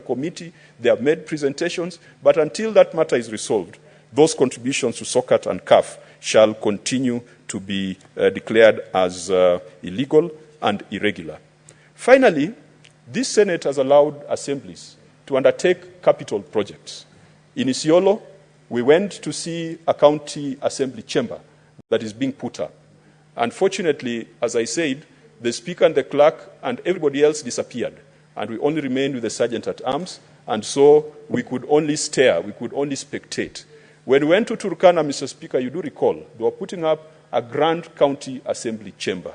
committee, they have made presentations, but until that matter is resolved, those contributions to SOCAT and CAF shall continue to be declared as illegal and irregular. Finally, this Senate has allowed assemblies to undertake capital projects. In Isiolo, we went to see a county assembly chamber that is being put up. Unfortunately, as I said, the speaker and the clerk and everybody else disappeared, and we only remained with the sergeant at arms, and so we could only stare, we could only spectate. When we went to Turkana, Mr. Speaker, you do recall, they were putting up a grand county assembly chamber.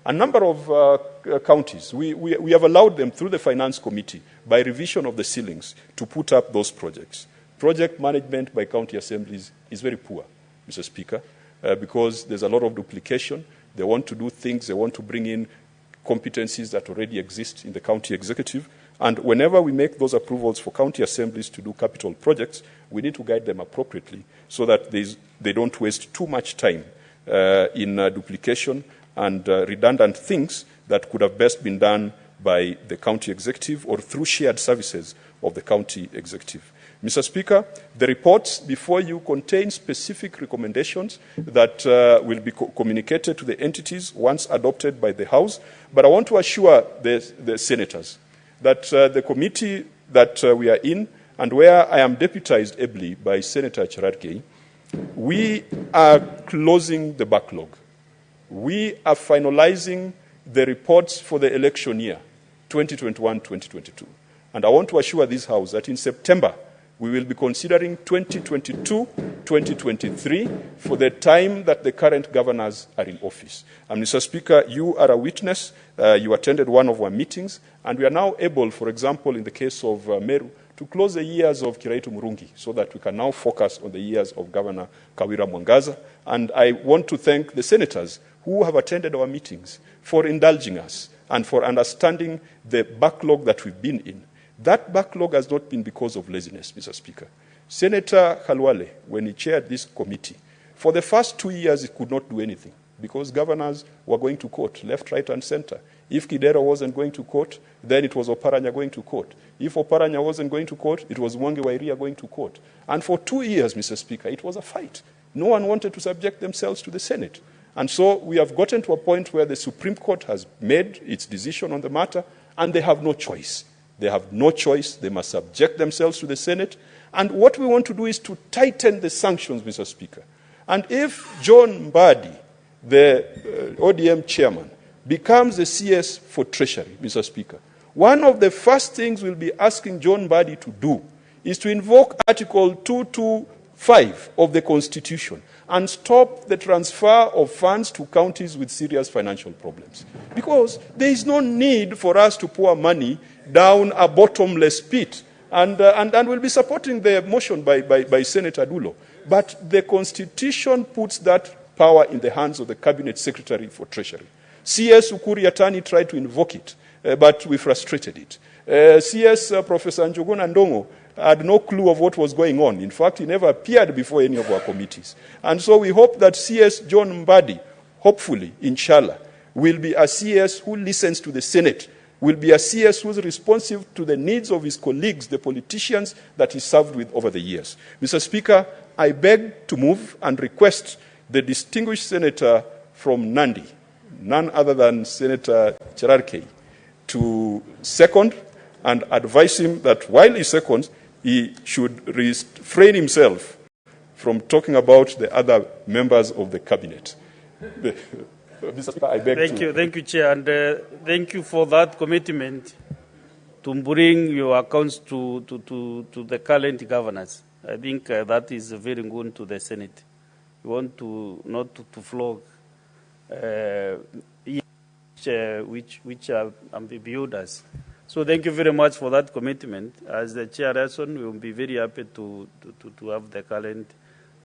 A number of counties, we have allowed them through the finance committee by revision of the ceilings to put up those projects. Project management by county assemblies is very poor, Mr. Speaker, because there's a lot of duplication. They want to do things, they want to bring in competencies that already exist in the county executive. And whenever we make those approvals for county assemblies to do capital projects, we need to guide them appropriately so that they don't waste too much time in duplication and redundant things that could have best been done by the county executive or through shared services of the county executive. Mr. Speaker, the reports before you contain specific recommendations that will be communicated to the entities once adopted by the House, but I want to assure the senators that the committee that we are in and where I am deputized ably by Senator Cherargei, we are closing the backlog. We are finalizing the reports for the election year, 2021-2022. And I want to assure this House that in September, we will be considering 2022-2023 for the time that the current governors are in office. And Mr. Speaker, you are a witness. You attended one of our meetings, and we are now able, for example, in the case of Meru, to close the years of Kiraitu Murungi so that we can now focus on the years of Governor Kawira Mwangaza. And I want to thank the senators who have attended our meetings for indulging us and for understanding the backlog that we've been in. That backlog has not been because of laziness, Mr. Speaker. Senator Khalwale, when he chaired this committee, for the first 2 years he could not do anything because governors were going to court, left, right, and center. If Kidero wasn't going to court, then it was Oparanya going to court. If Oparanya wasn't going to court, it was Mwangi Wairia going to court. And for 2 years, Mr. Speaker, it was a fight. No one wanted to subject themselves to the Senate. And so we have gotten to a point where the Supreme Court has made its decision on the matter, and they have no choice. They have no choice. They must subject themselves to the Senate. And what we want to do is to tighten the sanctions, Mr. Speaker. And if John Mbadi, the ODM chairman, becomes the CS for Treasury, Mr. Speaker, one of the first things we'll be asking John Mbadi to do is to invoke Article 225 of the Constitution and stop the transfer of funds to counties with serious financial problems. Because there is no need for us to pour money down a bottomless pit. And we'll be supporting the motion by Senator Dulo. But the Constitution puts that power in the hands of the Cabinet Secretary for Treasury. CS Ukuri Yatani tried to invoke it, but we frustrated it. CS Professor Njuguna Ndongo had no clue of what was going on. In fact, he never appeared before any of our committees. And so we hope that CS John Mbadi, hopefully, inshallah, will be a CS who listens to the Senate, will be a CS who is responsive to the needs of his colleagues, the politicians that he served with over the years. Mr. Speaker, I beg to move and request the distinguished senator from Nandi, none other than Senator Cherargei, to second and advise him that while he seconds, he should refrain himself from talking about the other members of the cabinet. Mr. Speaker, I beg Thank you, Chair, and thank you for that commitment to bring your accounts to the current governors. I think that is very good to the Senate. We want to not to flog which are ambiguous. So thank you very much for that commitment. As the chairperson, we will be very happy to have the current